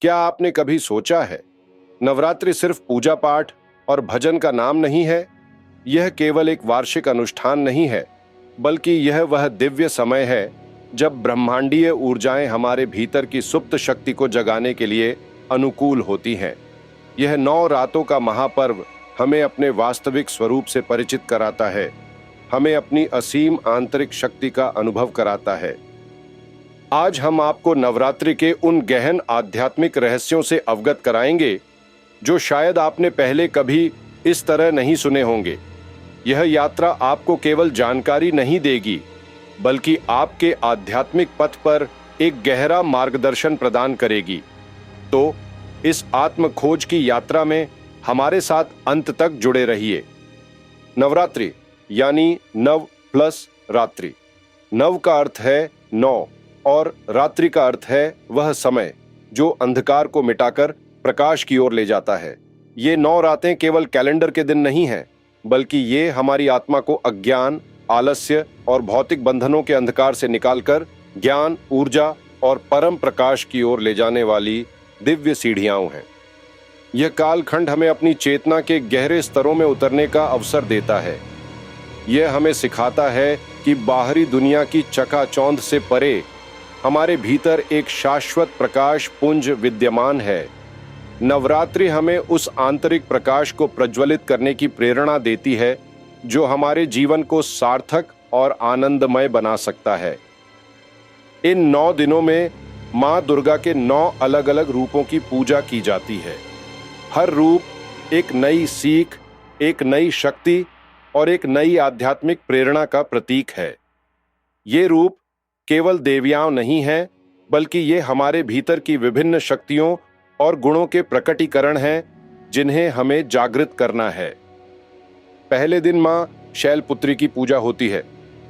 क्या आपने कभी सोचा है, नवरात्रि सिर्फ पूजा पाठ और भजन का नाम नहीं है। यह केवल एक वार्षिक अनुष्ठान नहीं है, बल्कि यह वह दिव्य समय है जब ब्रह्मांडीय ऊर्जाएं हमारे भीतर की सुप्त शक्ति को जगाने के लिए अनुकूल होती हैं। यह 9 रातों का महापर्व हमें अपने वास्तविक स्वरूप से परिचित कराता है, हमें अपनी असीम आंतरिक शक्ति का अनुभव कराता है। आज हम आपको नवरात्रि के उन गहन आध्यात्मिक रहस्यों से अवगत कराएंगे जो शायद आपने पहले कभी इस तरह नहीं सुने होंगे। यह यात्रा आपको केवल जानकारी नहीं देगी, बल्कि आपके आध्यात्मिक पथ पर एक गहरा मार्गदर्शन प्रदान करेगी। तो इस आत्म खोज की यात्रा में हमारे साथ अंत तक जुड़े रहिए। नवरात्रि यानी नव प्लस रात्रि। नव का अर्थ है 9 और रात्रि का अर्थ है वह समय जो अंधकार को मिटाकर प्रकाश की ओर ले जाता है। ये 9 रातें केवल कैलेंडर के दिन नहीं हैं, बल्कि ये हमारी आत्मा को अज्ञान, आलस्य और भौतिक बंधनों के अंधकार से निकालकर ज्ञान, ऊर्जा और परम प्रकाश की ओर ले जाने वाली दिव्य सीढ़ियां हैं। यह कालखंड हमें अपनी चेतना के गहरे स्तरों में उतरने का अवसर देता है। यह हमें सिखाता है कि बाहरी दुनिया की चकाचौंध से परे हमारे भीतर एक शाश्वत प्रकाश पुंज विद्यमान है। नवरात्रि हमें उस आंतरिक प्रकाश को प्रज्वलित करने की प्रेरणा देती है जो हमारे जीवन को सार्थक और आनंदमय बना सकता है। इन 9 दिनों में मां दुर्गा के 9 अलग अलग रूपों की पूजा की जाती है। हर रूप एक नई सीख, एक नई शक्ति और एक नई आध्यात्मिक प्रेरणा का प्रतीक है। ये रूप केवल देवियां नहीं हैं, बल्कि ये हमारे भीतर की विभिन्न शक्तियों और गुणों के प्रकटीकरण हैं जिन्हें हमें जागृत करना है। पहले दिन मां शैलपुत्री की पूजा होती है।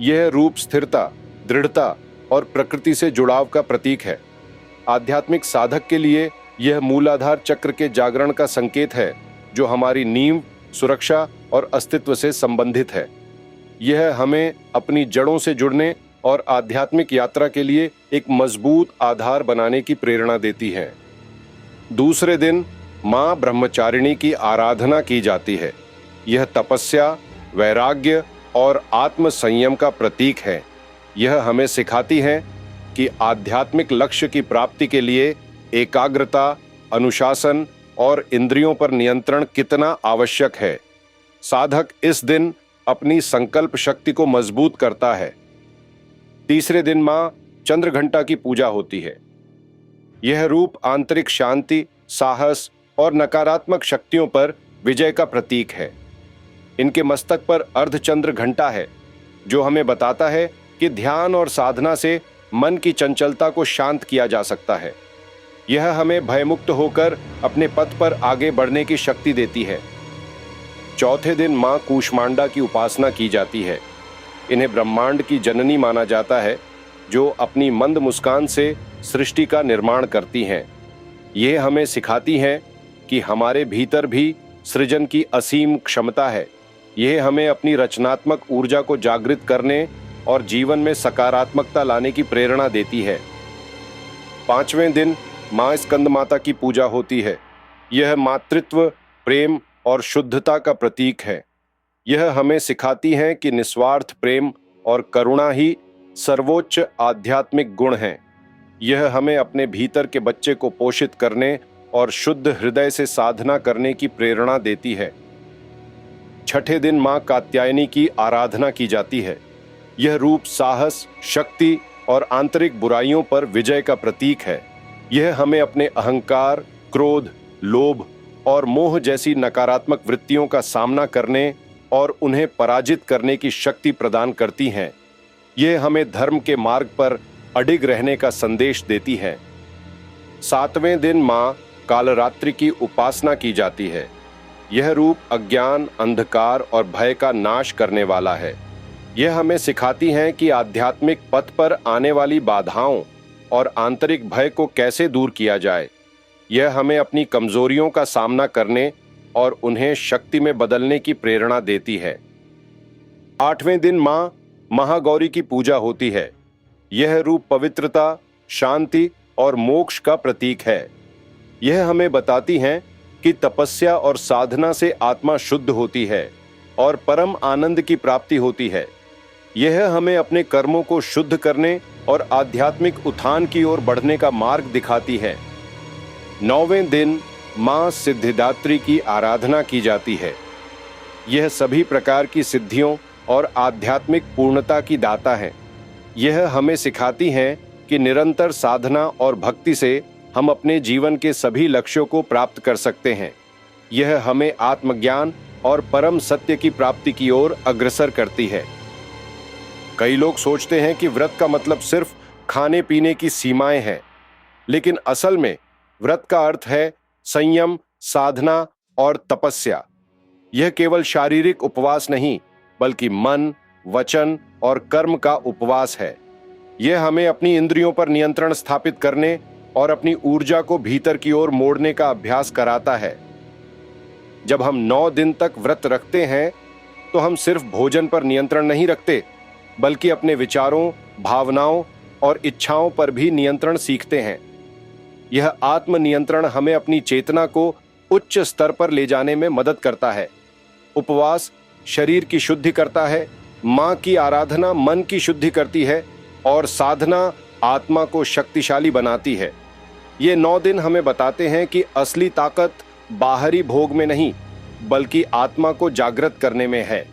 यह रूप स्थिरता, दृढ़ता और प्रकृति से जुड़ाव का प्रतीक है। आध्यात्मिक साधक के लिए यह मूलाधार चक्र के जागरण का संकेत है, जो हमारी नींव, सुरक्षा और अस्तित्व से संबंधित है। यह हमें अपनी जड़ों से जुड़ने और आध्यात्मिक यात्रा के लिए एक मजबूत आधार बनाने की प्रेरणा देती है। दूसरे दिन मां ब्रह्मचारिणी की आराधना की जाती है। यह तपस्या, वैराग्य और आत्म संयम का प्रतीक है। यह हमें सिखाती है कि आध्यात्मिक लक्ष्य की प्राप्ति के लिए एकाग्रता, अनुशासन और इंद्रियों पर नियंत्रण कितना आवश्यक है। साधक इस दिन अपनी संकल्प शक्ति को मजबूत करता है। तीसरे दिन मां चंद्रघंटा की पूजा होती है। यह रूप आंतरिक शांति, साहस और नकारात्मक शक्तियों पर विजय का प्रतीक है। इनके मस्तक पर अर्धचंद्र घंटा है, जो हमें बताता है कि ध्यान और साधना से मन की चंचलता को शांत किया जा सकता है। यह हमें भयमुक्त होकर अपने पथ पर आगे बढ़ने की शक्ति देती है। चौथे दिन मां कूष्मांडा की उपासना की जाती है। इन्हें ब्रह्मांड की जननी माना जाता है, जो अपनी मंद मुस्कान से सृष्टि का निर्माण करती हैं। ये हमें सिखाती हैं कि हमारे भीतर भी सृजन की असीम क्षमता है। यह हमें अपनी रचनात्मक ऊर्जा को जागृत करने और जीवन में सकारात्मकता लाने की प्रेरणा देती है। 5वें दिन मां स्कंदमाता की पूजा होती है। यह मातृत्व, प्रेम और शुद्धता का प्रतीक है। यह हमें सिखाती हैं कि निस्वार्थ प्रेम और करुणा ही सर्वोच्च आध्यात्मिक गुण हैं। यह हमें अपने भीतर के बच्चे को पोषित करने और शुद्ध हृदय से साधना करने की प्रेरणा देती है। 6ठे दिन मां कात्यायनी की आराधना की जाती है। यह रूप साहस, शक्ति और आंतरिक बुराइयों पर विजय का प्रतीक है। यह हमें अपने अहंकार, क्रोध, लोभ और मोह जैसी नकारात्मक वृत्तियों का सामना करने और उन्हें पराजित करने की शक्ति प्रदान करती हैं। यह हमें धर्म के मार्ग पर अडिग रहने का संदेश देती है। 7वें दिन मां कालरात्रि की उपासना की जाती है। यह रूप अज्ञान, अंधकार और भय का नाश करने वाला है। यह हमें सिखाती हैं कि आध्यात्मिक पथ पर आने वाली बाधाओं और आंतरिक भय को कैसे दूर किया जाए। यह हमें अपनी कमजोरियों का सामना करने और उन्हें शक्ति में बदलने की प्रेरणा देती है। 8वें दिन मां महागौरी की पूजा होती है। यह रूप पवित्रता, शांति और मोक्ष का प्रतीक है। यह हमें बताती हैं कि तपस्या और साधना से आत्मा शुद्ध होती है और परम आनंद की प्राप्ति होती है। यह हमें अपने कर्मों को शुद्ध करने और आध्यात्मिक उत्थान की ओर बढ़ने का मार्ग दिखाती है। 9वें दिन मां सिद्धिदात्री की आराधना की जाती है। यह सभी प्रकार की सिद्धियों और आध्यात्मिक पूर्णता की दाता है। यह हमें सिखाती हैं कि निरंतर साधना और भक्ति से हम अपने जीवन के सभी लक्ष्यों को प्राप्त कर सकते हैं। यह हमें आत्मज्ञान और परम सत्य की प्राप्ति की ओर अग्रसर करती है। कई लोग सोचते हैं कि व्रत का मतलब सिर्फ खाने पीने की सीमाएं हैं, लेकिन असल में व्रत का अर्थ है संयम, साधना और तपस्या। यह केवल शारीरिक उपवास नहीं, बल्कि मन, वचन और कर्म का उपवास है। यह हमें अपनी इंद्रियों पर नियंत्रण स्थापित करने और अपनी ऊर्जा को भीतर की ओर मोड़ने का अभ्यास कराता है। जब हम 9 दिन तक व्रत रखते हैं तो हम सिर्फ भोजन पर नियंत्रण नहीं रखते, बल्कि अपने विचारों, भावनाओं और इच्छाओं पर भी नियंत्रण सीखते हैं। यह आत्मनियंत्रण हमें अपनी चेतना को उच्च स्तर पर ले जाने में मदद करता है। उपवास शरीर की शुद्धि करता है, मां की आराधना मन की शुद्धि करती है और साधना आत्मा को शक्तिशाली बनाती है। ये 9 दिन हमें बताते हैं कि असली ताकत बाहरी भोग में नहीं, बल्कि आत्मा को जागृत करने में है।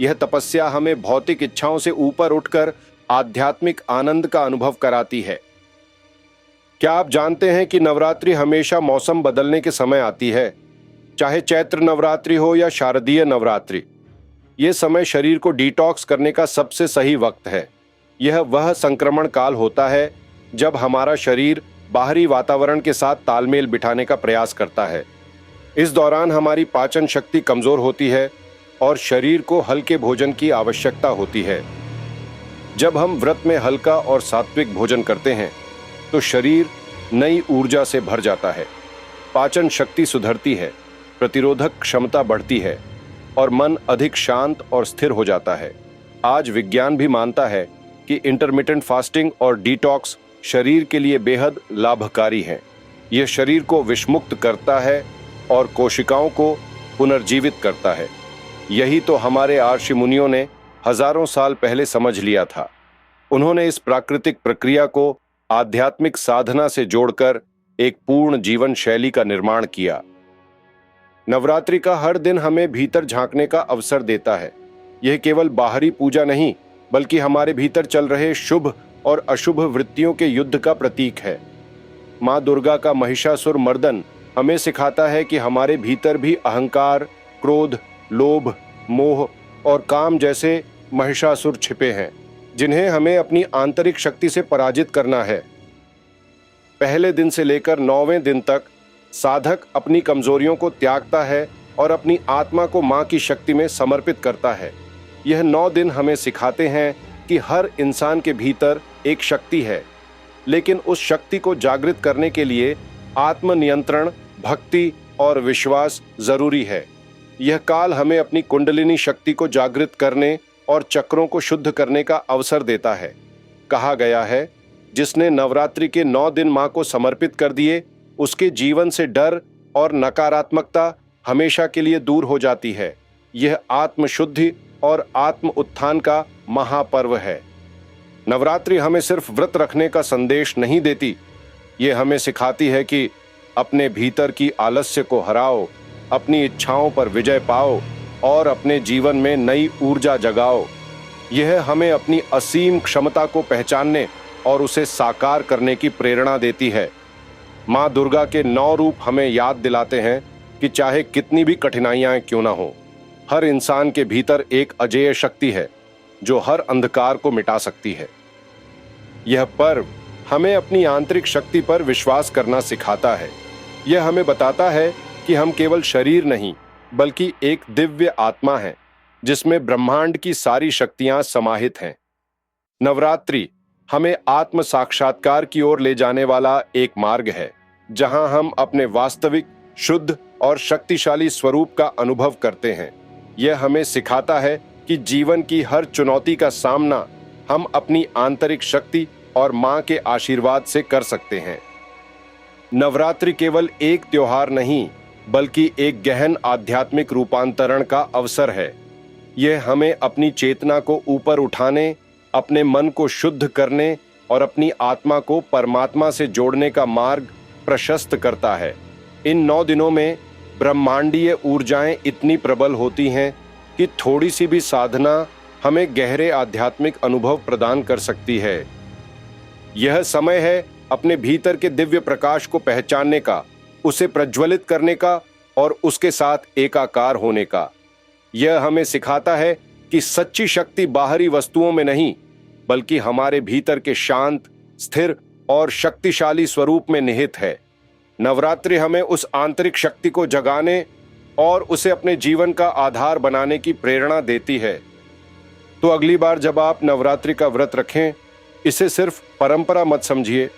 यह तपस्या हमें भौतिक इच्छाओं से ऊपर उठकर आध्यात्मिक आनंद का अनुभव कराती है। क्या आप जानते हैं कि नवरात्रि हमेशा मौसम बदलने के समय आती है? चाहे चैत्र नवरात्रि हो या शारदीय नवरात्रि, यह समय शरीर को डिटॉक्स करने का सबसे सही वक्त है। यह वह संक्रमण काल होता है जब हमारा शरीर बाहरी वातावरण के साथ तालमेल बिठाने का प्रयास करता है। इस दौरान हमारी पाचन शक्ति कमजोर होती है और शरीर को हल्के भोजन की आवश्यकता होती है। जब हम व्रत में हल्का और सात्विक भोजन करते हैं तो शरीर नई ऊर्जा से भर जाता है, पाचन शक्ति सुधरती है, प्रतिरोधक क्षमता बढ़ती है और मन अधिक शांत और स्थिर हो जाता है। आज विज्ञान भी मानता है कि इंटरमिटेंट फास्टिंग और डिटॉक्स शरीर के लिए बेहद लाभकारी हैं। यह शरीर को विषमुक्त करता है और कोशिकाओं को पुनर्जीवित करता है। यही तो हमारे ऋषि मुनियों ने हजारों साल पहले समझ लिया था। उन्होंने इस प्राकृतिक प्रक्रिया को आध्यात्मिक साधना से जोड़कर एक पूर्ण जीवन शैली का निर्माण किया। नवरात्रि का हर दिन हमें भीतर झांकने का अवसर देता है। यह केवल बाहरी पूजा नहीं, बल्कि हमारे भीतर चल रहे शुभ और अशुभ वृत्तियों के युद्ध का प्रतीक है। मां दुर्गा का महिषासुर मर्दन हमें सिखाता है कि हमारे भीतर भी अहंकार, क्रोध, लोभ, मोह और काम जैसे महिषासुर छिपे हैं, जिन्हें हमें अपनी आंतरिक शक्ति से पराजित करना है। पहले दिन से लेकर 9वें दिन तक साधक अपनी कमजोरियों को त्यागता है और अपनी आत्मा को मां की शक्ति में समर्पित करता है। यह 9 दिन हमें सिखाते हैं कि हर इंसान के भीतर एक शक्ति है, लेकिन उस शक्ति को जागृत करने के लिए आत्मनियंत्रण, भक्ति और विश्वास जरूरी है। यह काल हमें अपनी कुंडलिनी शक्ति को जागृत करने और चक्रों को शुद्ध करने का अवसर देता है। कहा गया है, जिसने नवरात्रि के 9 दिन मां को समर्पित कर दिए, उसके जीवन से डर और नकारात्मकता हमेशा के लिए दूर हो जाती है। यह आत्मशुद्धि और आत्म उत्थान का महापर्व है। नवरात्रि हमें सिर्फ व्रत रखने का संदेश नहीं देती, यह हमें सिखाती है कि अपने भीतर की आलस्य को हराओ, अपनी इच्छाओं पर विजय पाओ और अपने जीवन में नई ऊर्जा जगाओ। यह हमें अपनी असीम क्षमता को पहचानने और उसे साकार करने की प्रेरणा देती है। मां दुर्गा के 9 रूप हमें याद दिलाते हैं कि चाहे कितनी भी कठिनाइयां क्यों ना हो, हर इंसान के भीतर एक अजेय शक्ति है जो हर अंधकार को मिटा सकती है। यह पर्व हमें अपनी आंतरिक शक्ति पर विश्वास करना सिखाता है। यह हमें बताता है कि हम केवल शरीर नहीं, बल्कि एक दिव्य आत्मा है जिसमें ब्रह्मांड की सारी शक्तियां समाहित हैं। नवरात्रि हमें आत्म साक्षात्कार की ओर ले जाने वाला एक मार्ग है, जहां हम अपने वास्तविक, शुद्ध और शक्तिशाली स्वरूप का अनुभव करते हैं। यह हमें सिखाता है कि जीवन की हर चुनौती का सामना हम अपनी आंतरिक शक्ति और मां के आशीर्वाद से कर सकते हैं। नवरात्रि केवल एक त्योहार नहीं, बल्कि एक गहन आध्यात्मिक रूपांतरण का अवसर है। यह हमें अपनी चेतना को ऊपर उठाने, अपने मन को शुद्ध करने और अपनी आत्मा को परमात्मा से जोड़ने का मार्ग प्रशस्त करता है। इन 9 दिनों में ब्रह्मांडीय ऊर्जाएं इतनी प्रबल होती हैं कि थोड़ी सी भी साधना हमें गहरे आध्यात्मिक अनुभव प्रदान कर सकती है। यह समय है अपने भीतर के दिव्य प्रकाश को पहचानने का, उसे प्रज्वलित करने का और उसके साथ एकाकार होने का। यह हमें सिखाता है कि सच्ची शक्ति बाहरी वस्तुओं में नहीं, बल्कि हमारे भीतर के शांत, स्थिर और शक्तिशाली स्वरूप में निहित है। नवरात्रि हमें उस आंतरिक शक्ति को जगाने और उसे अपने जीवन का आधार बनाने की प्रेरणा देती है। तो अगली बार जब आप नवरात्रि का व्रत रखें, इसे सिर्फ परंपरा मत समझिए,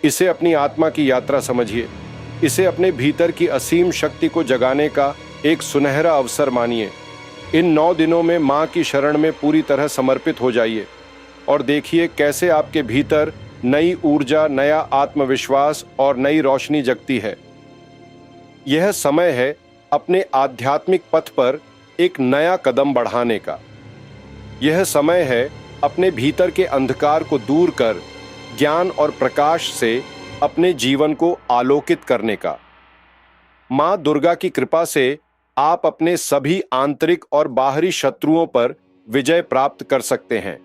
इसे अपनी आत्मा की यात्रा समझिए। इसे अपने भीतर की असीम शक्ति को जगाने का एक सुनहरा अवसर मानिए। इन 9 दिनों में मां की शरण में पूरी तरह समर्पित हो जाइए और देखिए कैसे आपके भीतर नई ऊर्जा, नया आत्मविश्वास और नई रोशनी जगती है। यह समय है अपने आध्यात्मिक पथ पर एक नया कदम बढ़ाने का। यह समय है अपने भीतर के अंधकार को दूर कर ज्ञान और प्रकाश से अपने जीवन को आलोकित करने का। मां दुर्गा की कृपा से आप अपने सभी आंतरिक और बाहरी शत्रुओं पर विजय प्राप्त कर सकते हैं।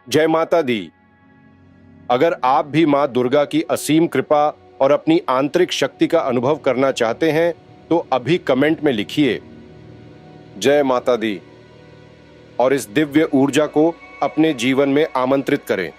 जय माता दी। अगर आप भी मां दुर्गा की असीम कृपा और अपनी आंतरिक शक्ति का अनुभव करना चाहते हैं तो अभी कमेंट में लिखिए जय माता दी और इस दिव्य ऊर्जा को अपने जीवन में आमंत्रित करें।